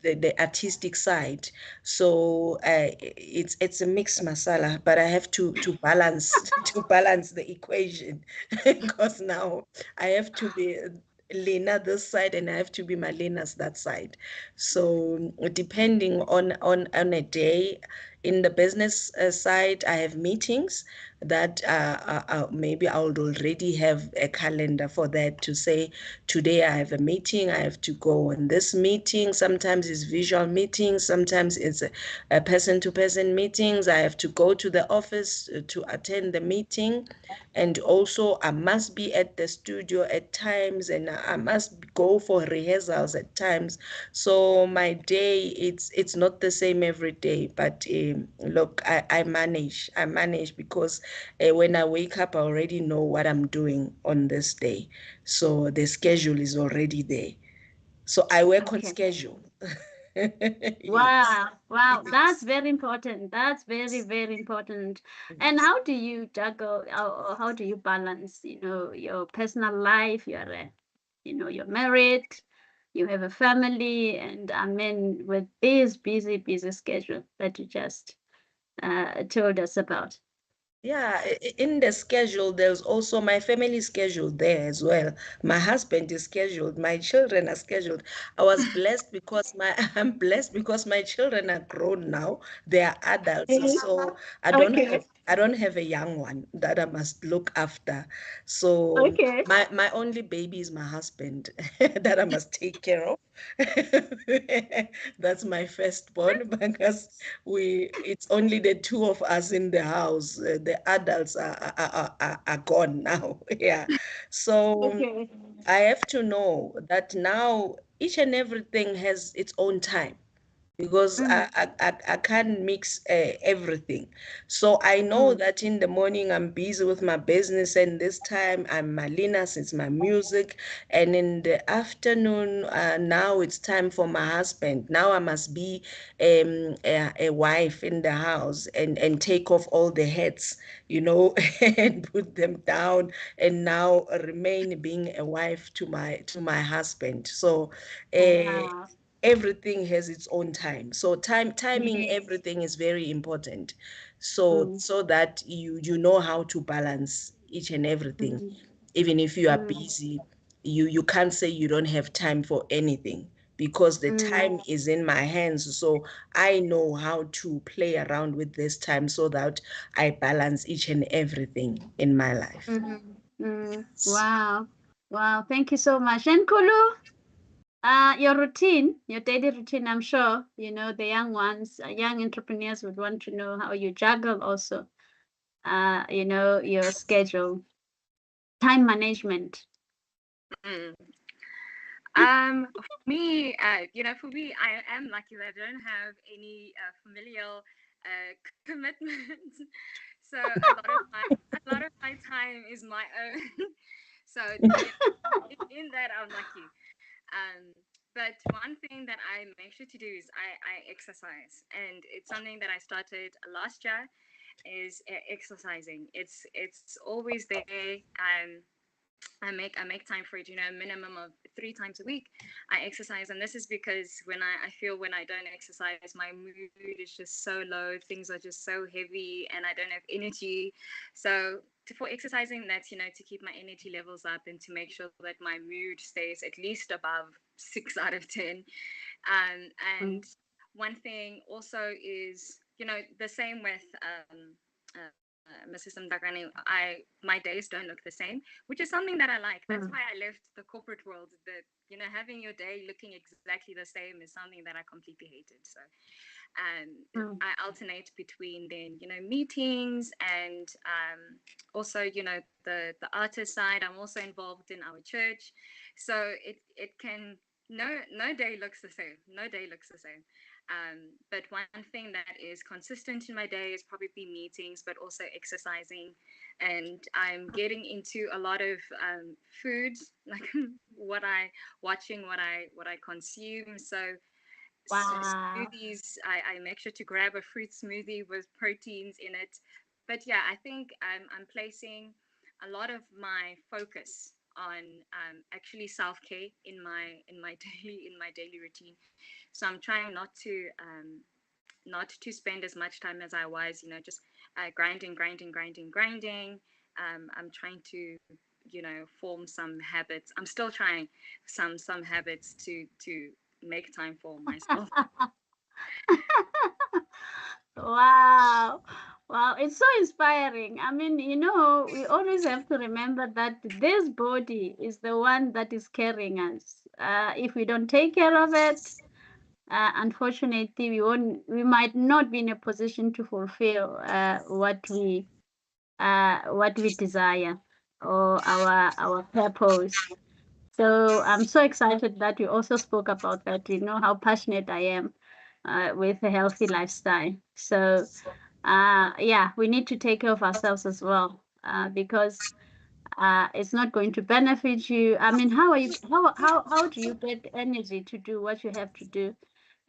the artistic side. So it's a mixed masala, but I have to balance to balance the equation because now I have to be Lena this side and I have to be Malena's that side. So depending on a day, in the business side, I have meetings that maybe I would already have a calendar for that, to say today I have a meeting, I have to go on this meeting. Sometimes it's visual meetings, sometimes it's a person-to-person meetings. I have to go to the office to attend the meeting, and also I must be at the studio at times, and I must go for rehearsals at times. So my day, it's not the same every day, but look, I manage because when I wake up, I already know what I'm doing on this day. So the schedule is already there. So I work on Okay. schedule. Yes. Wow, that's very important. That's very, very important. And how do you juggle, or how do you balance, your personal life? You're married, you have a family, and I mean, with this busy, busy schedule that you just told us about. Yeah, in the schedule, there's also my family schedule there as well. My husband is scheduled, my children are scheduled. I was blessed because I'm blessed because my children are grown now. They are adults. So Okay. I don't have a young one that I must look after. So Okay. my only baby is my husband that I must take care of. That's my firstborn because it's only the two of us in the house. The adults are gone now. Yeah. So Okay. I have to know that now each and everything has its own time, because I can't mix everything. So I know that in the morning I'm busy with my business, and this time I'm Malina, since my music, and in the afternoon now it's time for my husband. Now I must be a wife in the house, and take off all the hats, and put them down, and now remain being a wife to my husband. So Wow. everything has its own time. So timing Yes. everything is very important. So Mm, so that you know how to balance each and everything. mm, Even if you are mm, busy, you can't say you don't have time for anything, because the mm, time is in my hands. So I know how to play around with this time so that I balance each and everything in my life. Wow. Wow. Thank you so much. And Kulu, your routine, your daily routine, I'm sure, the young ones, young entrepreneurs would want to know how you juggle also, your schedule, time management. Mm. For me, I am lucky that I don't have any familial commitments. So a lot of my time is my own. So in that I'm lucky. Um, but one thing that I make sure to do is I exercise, and it's something that I started last year. Is exercising. It's always there. I make time for it, a minimum of 3 times a week. I exercise, and this is because I feel when I don't exercise, my mood is just so low, things are just so heavy, and I don't have energy. So for exercising, that's to keep my energy levels up and to make sure that my mood stays at least above 6 out of 10. And one thing also is, the same with Mrs. Mdakani, my days don't look the same, which is something that I like. That's why I left the corporate world. That having your day looking exactly the same is something that I completely hated. So, I alternate between then meetings and also the artist side. I'm also involved in our church, so it can no day looks the same. No day looks the same. But one thing that is consistent in my day is probably meetings, but also exercising. And I'm getting into a lot of foods, like what I consume. So smoothies, I make sure to grab a fruit smoothie with proteins in it. But yeah, I think I'm placing a lot of my focus on actually self-care in my daily routine. So I'm trying not to spend as much time as I was, just grinding. I'm trying to, form some habits. I'm still trying some habits to make time for myself. Wow. Wow, it's so inspiring. I mean, we always have to remember that this body is the one that is carrying us. If we don't take care of it, unfortunately, we might not be in a position to fulfill what we desire or our purpose. So I'm so excited that you also spoke about that. You know how passionate I am with a healthy lifestyle. So yeah, we need to take care of ourselves as well because it's not going to benefit you. I mean, how do you get energy to do what you have to do?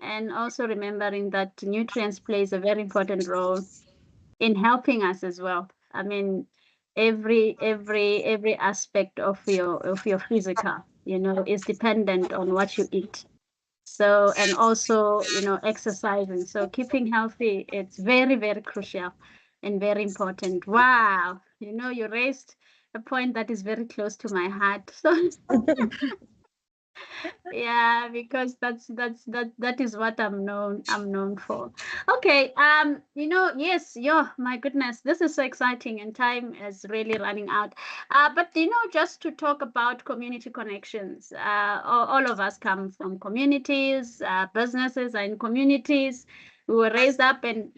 And also remembering that nutrients plays a very important role in helping us as well. I mean, every aspect of your physical, is dependent on what you eat. So, and also, exercising. So keeping healthy, it's very, very crucial and very important. Wow. You raised a point that is very close to my heart. So yeah, because that is what I'm known for. Okay, yes, my goodness, this is so exciting and time is really running out. But just to talk about community connections, all of us come from communities, businesses are in communities. We were raised up, and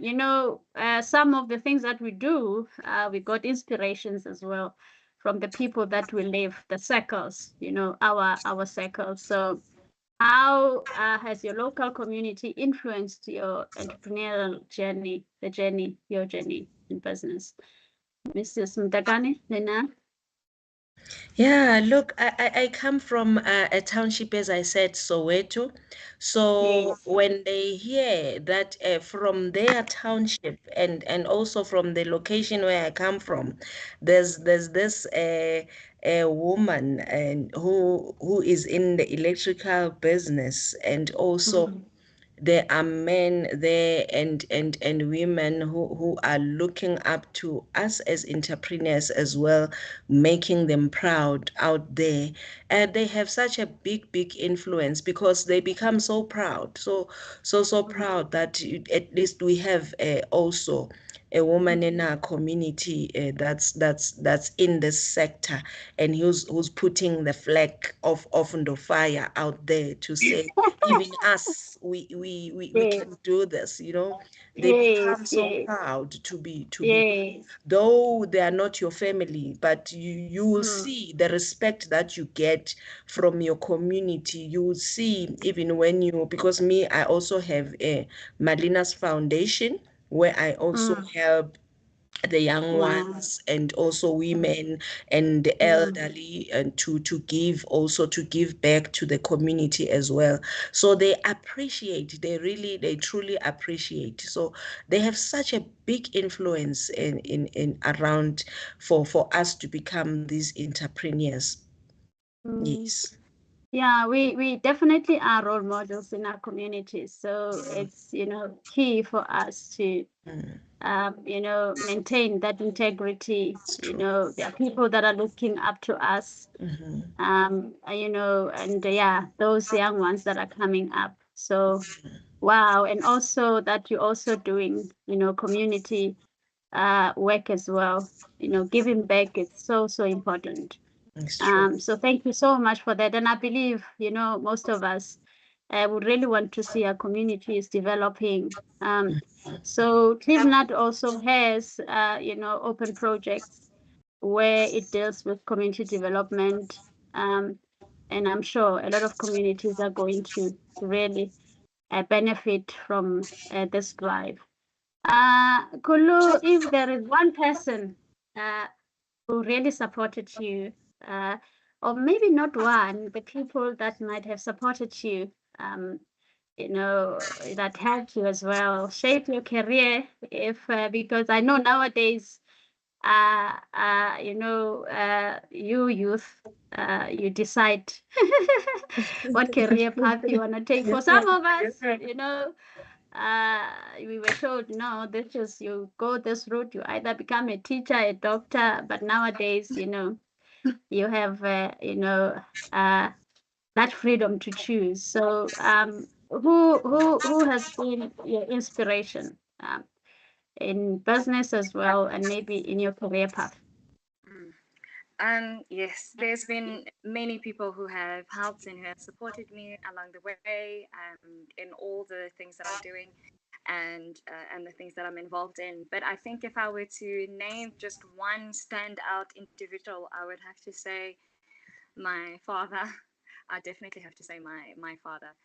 some of the things that we do, we got inspirations as well from the people that we live, the circles, our circles. So how has your local community influenced your entrepreneurial journey, your journey in business? Mrs. Mdagane, Lena? Yeah, look, I come from a township, as I said, Soweto. So Yes. when they hear that from their township and also from the location where I come from, there's this a woman and who is in the electrical business, and also there are men there and women who are looking up to us as entrepreneurs as well, making them proud out there. And they have such a big influence because they become so proud, so proud that at least we have also a woman in our community that's in this sector, and who's putting the flag of Ndofire out there to say even us we Yes. can do this. They become Yes. so Yes. proud to be, Yes. though they are not your family, but you will Mm. see the respect that you get from your community. You will see, even when because me, I also have a Malina's Foundation, where I also help the young Wow. ones and also women and the elderly, and to give back to the community as well. So they truly appreciate. So they have such a big influence in around for us to become these entrepreneurs. Yes. Yeah, we definitely are role models in our communities. So it's, key for us to maintain that integrity. There are people that are looking up to us, and those young ones that are coming up. So, wow. And also that you're also doing, community work as well. Giving back is so, so important. It's true. So thank you so much for that. And I believe, most of us would really want to see our communities developing. So Clevenard also has, open projects where it deals with community development. And I'm sure a lot of communities are going to really benefit from this drive. Kulu, if there is one person who really supported you, or maybe not one, but people that might have supported you, that helped you as well shape your career. If because I know nowadays, you youth, you decide what career path you want to take. For some of us, we were told, no, this is, you go this route, you either become a teacher, a doctor. But nowadays, you have, that freedom to choose. So, who has been your inspiration in business as well, and maybe in your career path? Yes, there's been many people who have helped and who have supported me along the way, in all the things that I'm doing, and the things that I'm involved in. But I think if I were to name just one standout individual, I would have to say my father. I definitely have to say my father,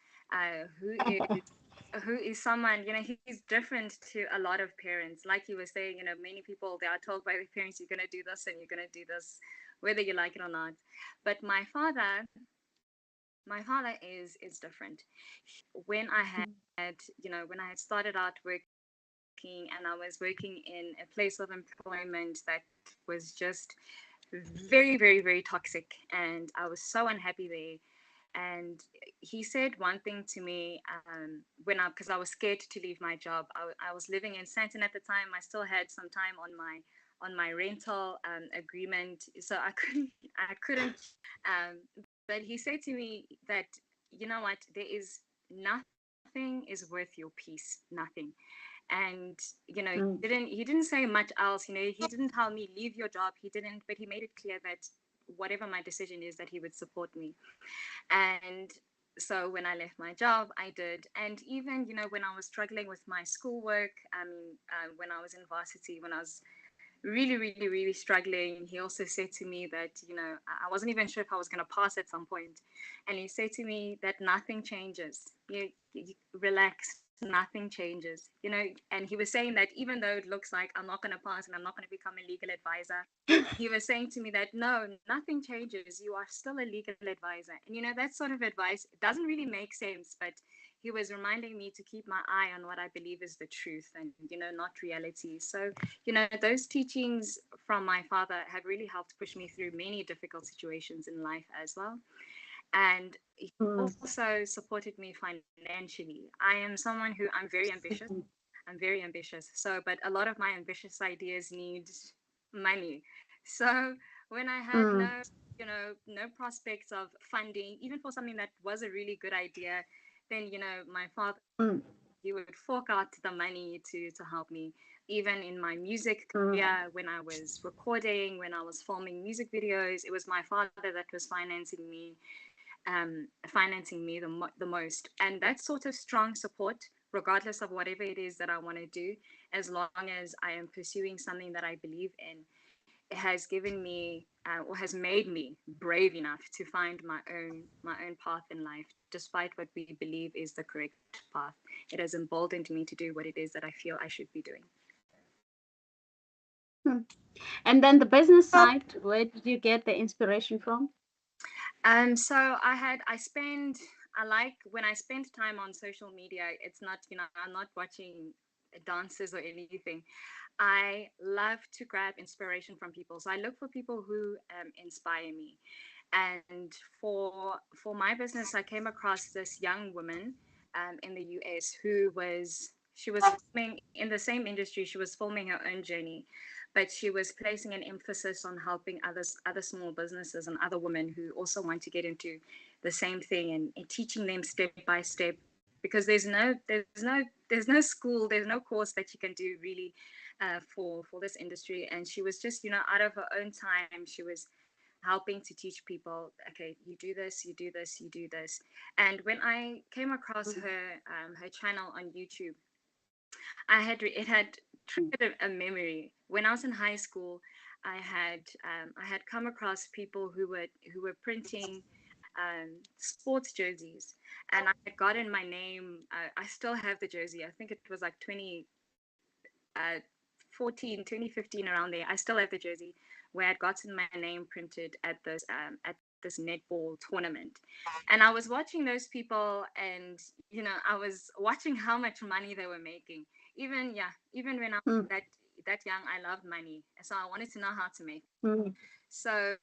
who is someone, he's different to a lot of parents. Like you were saying, many people, they are told by their parents, you're going to do this and you're going to do this, whether you like it or not. But my father is different. When I had, when I had started out working, and I was working in a place of employment that was just very, very, very toxic, and I was so unhappy there. And he said one thing to me, because I was scared to leave my job. I was living in Sandton at the time. I still had some time on my rental agreement, so I couldn't. Um, but he said to me that, you know what, there is nothing is worth your peace, nothing. And he didn't say much else. He didn't tell me leave your job. He didn't, but he made it clear that whatever my decision is, that he would support me. And so when I left my job, I did. And even, when I was struggling with my schoolwork, when I was in varsity, when I was really, really, really struggling, he also said to me that, I wasn't even sure if I was going to pass at some point. And he said to me that nothing changes. You relax, nothing changes, and he was saying that even though it looks like I'm not going to pass and I'm not going to become a legal advisor, he was saying to me that no, nothing changes. You are still a legal advisor. And that sort of advice doesn't really make sense, but he was reminding me to keep my eye on what I believe is the truth, and not reality. So those teachings from my father have really helped push me through many difficult situations in life as well. And he also supported me financially. I am someone who, I'm very ambitious. I'm very ambitious. So, but a lot of my ambitious ideas need money. So when I had no prospects of funding, even for something that was a really good idea, then my father, he would fork out the money to help me. Even in my music career, when I was recording, when I was filming music videos, it was my father that was financing me the most. And that sort of strong support, regardless of whatever it is that I want to do, as long as I am pursuing something that I believe in, it has given me, or has made me brave enough to find my own path in life, despite what we believe is the correct path. It has emboldened me to do what it is that I feel I should be doing. And then the business side, where did you get the inspiration from? So I like when I spend time on social media, it's not, I'm not watching dances or anything. I love to grab inspiration from people. So I look for people who inspire me. And for my business, I came across this young woman in the US she was filming in the same industry. She was filming her own journey, but she was placing an emphasis on helping other small businesses and other women who also want to get into the same thing, and teaching them step by step, because there's no school, there's no course that you can do really for this industry. And she was just, out of her own time, she was helping to teach people, okay, you do this, you do this, you do this. And when I came across her channel on YouTube, it had triggered a memory. When I was in high school, I had come across people who were printing sports jerseys, and I had gotten my name. I still have the jersey. I think it was like 2015, around there. I still have the jersey where I'd gotten my name printed at this netball tournament. And I was watching those people, and I was watching how much money they were making. Even when I was that young, I loved money, so I wanted to know how to make. So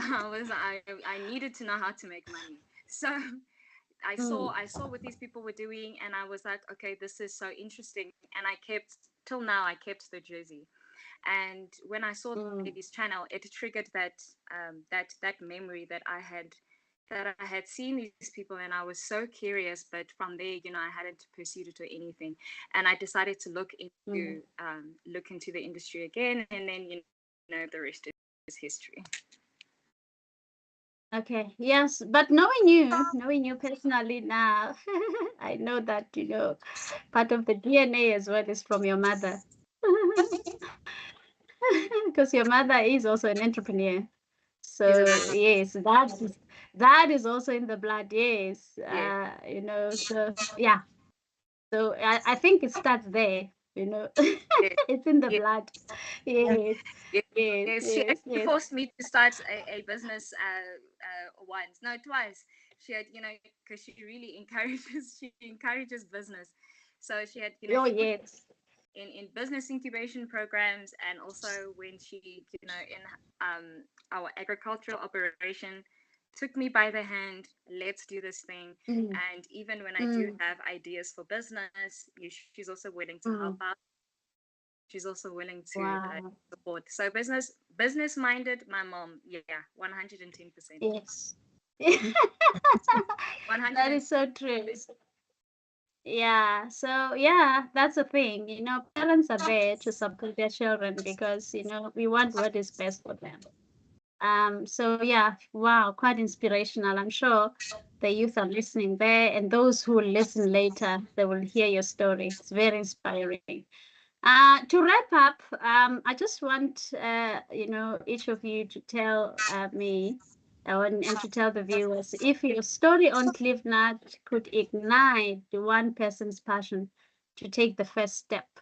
I needed to know how to make money. So I saw what these people were doing, and I was like, okay, this is so interesting. And till now I kept the jersey. And when I saw the lady's channel, it triggered that memory that I had seen these people, and I was so curious. But from there, I hadn't pursued it or anything, and I decided to look into the industry again, and then the rest is history. Okay, yes, but knowing you personally now, I know that, part of the DNA as well is from your mother. Because your mother is also an entrepreneur. So yes, that is also in the blood. Yes, So yeah, so I think it starts there. It's in the blood. Yes, yes, Yes, she yes, actually yes. forced me to start a business twice. She had, because she really encourages business. So she had, Oh she put yes. in business incubation programs, and also when she, in our agricultural operation, took me by the hand. Let's do this thing. And even when I do have ideas for business, she's also willing to help out. She's also willing to Wow. support. So business minded, my mom, yeah, 110%. Yes. 100. That is so true. Yeah, so yeah, that's the thing. Parents are there to support their children because, we want what is best for them. So yeah, wow, quite inspirational. I'm sure the youth are listening there, and those who will listen later, they will hear your story. It's very inspiring. To wrap up, I just want each of you to tell me and to tell the viewers, if your story on Clevenard could ignite one person's passion to take the first step,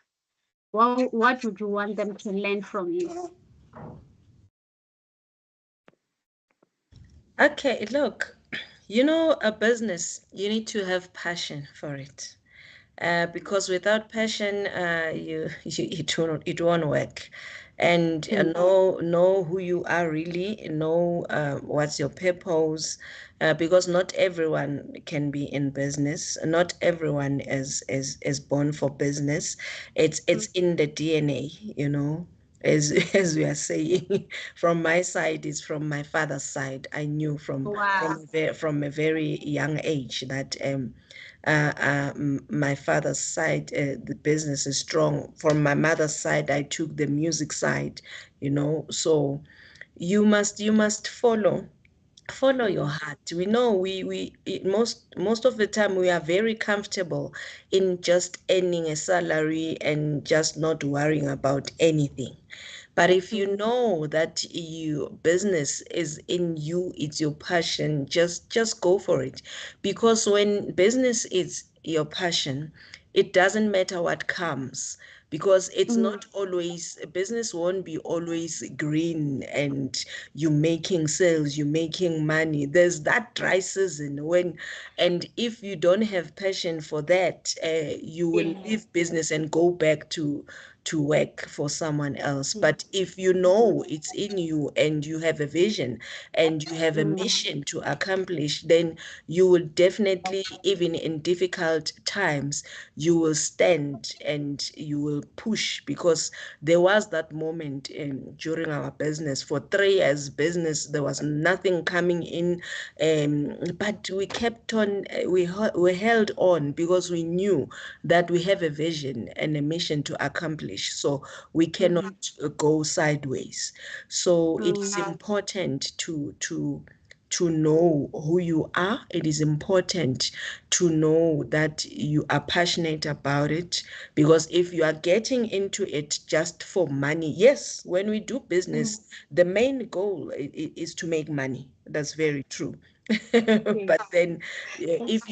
what would you want them to learn from you? Okay, look, a business, you need to have passion for it. Because without passion, it won't work. And know who you are really, know what's your purpose, because not everyone can be in business. Not everyone is born for business. It's in the DNA. As we are saying, from my side, it's from my father's side. I knew Wow. from a very young age that my father's side, the business is strong. From my mother's side, I took the music side, So you must follow your heart. We know most of the time we are very comfortable in just earning a salary and just not worrying about anything. But if you know that your business is in you, it's your passion, just go for it. Because when business is your passion, it doesn't matter what comes. because it's not always, business won't be always green and you making sales, you making money. There's that dry season and if you don't have passion for that, you will leave business and go back to work for someone else. But if you know it's in you and you have a vision and you have a mission to accomplish, then you will definitely, even in difficult times, you will stand and you will push. Because there was that moment during our business for 3 years business, there was nothing coming in, but we kept on, we held on because we knew that we have a vision and a mission to accomplish, so we cannot go sideways. So it's important to know who you are. It is important to know that you are passionate about it, because if you are getting into it just for money, yes, when we do business, the main goal is to make money. That's very true. But then if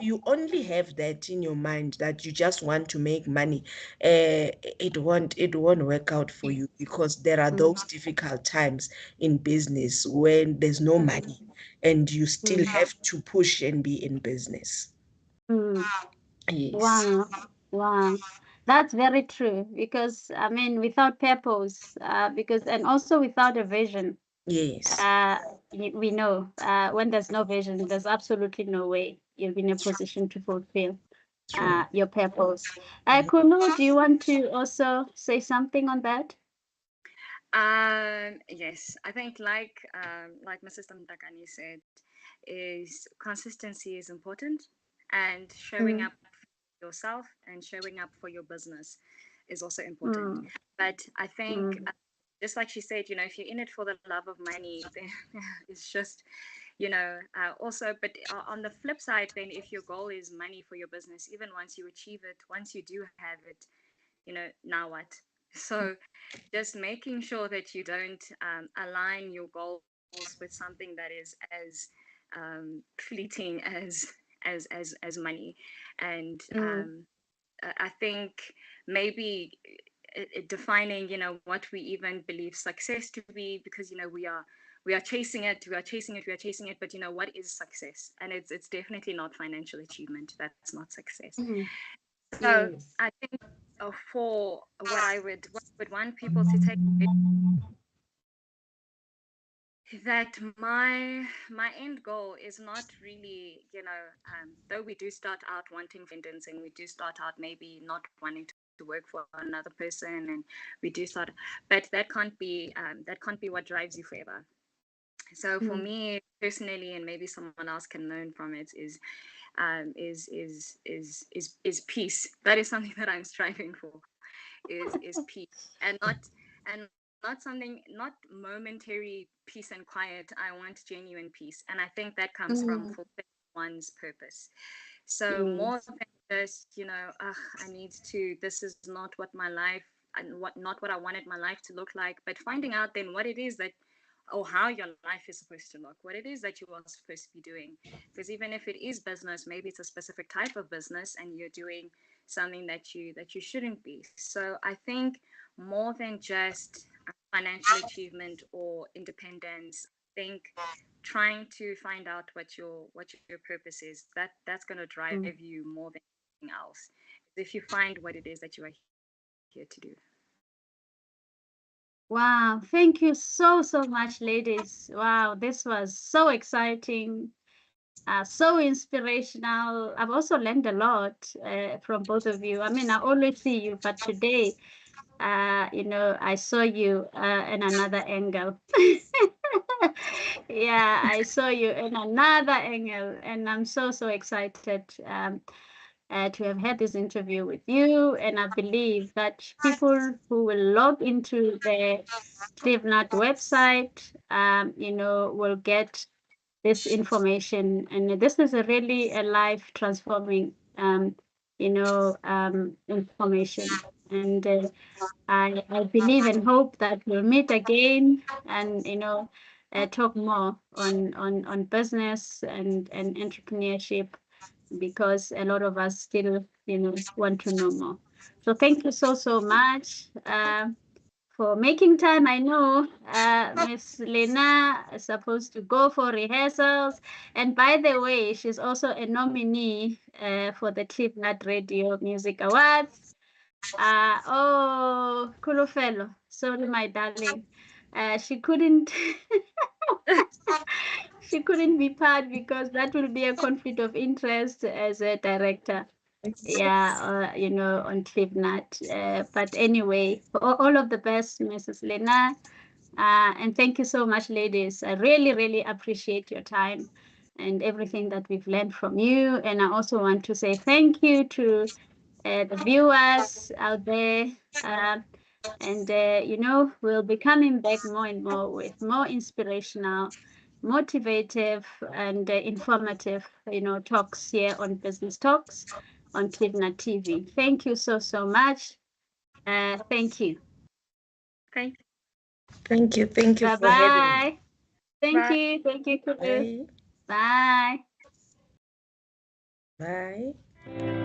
you only have that in your mind that you just want to make money, it won't work out for you, because there are those difficult times in business when there's no money and you still have to push and be in business. Yes. Wow, wow. That's very true, because I mean, without purpose, and also without a vision, Yes. we know when there's no vision, there's absolutely no way you'll be in a position to fulfill True. your purpose. Kuno, do you want to also say something on that? Yes, I think like Mrs. Tamtakani said, is consistency is important, and showing up for yourself and showing up for your business is also important. But I think, just like she said, if you're in it for the love of money, then it's just, also, but on the flip side, then if your goal is money for your business, even once you achieve it, once you do have it, now what? So just making sure that you don't align your goals with something that is as fleeting as money. And I think maybe defining, what we even believe success to be, because we are chasing it, but what is success? And it's definitely not financial achievement. That's not success. So Yes. I think for what I would want people to take away, that my end goal is not really, though we do start out wanting independence, and we do start out maybe not wanting to work for another person, and we do start, but that can't be what drives you forever. So for me personally, and maybe someone else can learn from it, is peace. That is something that I'm striving for, is peace, and not something, not momentary peace and quiet. I want genuine peace, and I think that comes from fulfilling one's purpose. So more than just, I need to, this is not what my life, and not what I wanted my life to look like, but finding out then what it is that, or how your life is supposed to look, what it is that you are supposed to be doing. Because even if it is business, maybe it's a specific type of business and you're doing something that you shouldn't be. So I think more than just financial achievement or independence, I think trying to find out what your purpose is, that's going to drive you more than anything else, if you find what it is that you are here to do. Wow, thank you so much, ladies. Wow, this was so exciting, so inspirational. I've also learned a lot from both of you. I mean, I always see you, but today, I saw you in another angle. Yeah, I saw you in another angle, and I'm so excited to have had this interview with you. And I believe that people who will log into the Clevenard website, will get this information. And this is really a life transforming, information. And I believe and hope that we'll meet again and, talk more on business and entrepreneurship, because a lot of us still want to know more. So thank you so much for making time. I know Miss Lena is supposed to go for rehearsals. And by the way, she's also a nominee for the Clevenard Radio Music Awards. Oh, Kulufelo, sorry, my darling. She couldn't she couldn't be part because that will be a conflict of interest as a director. Yeah, on Clevenard. But anyway, all of the best, Mrs. Lena. And thank you so much, ladies. I really, really appreciate your time and everything that we've learned from you. And I also want to say thank you to the viewers out there. And we'll be coming back more and more with more inspirational, motivative, and informative, talks here on Business Talks on Clevenard TV. Thank you so much. Thank you. Thank you. Thank you for having me. Thank you. Thank you, Kulu. Bye. Bye.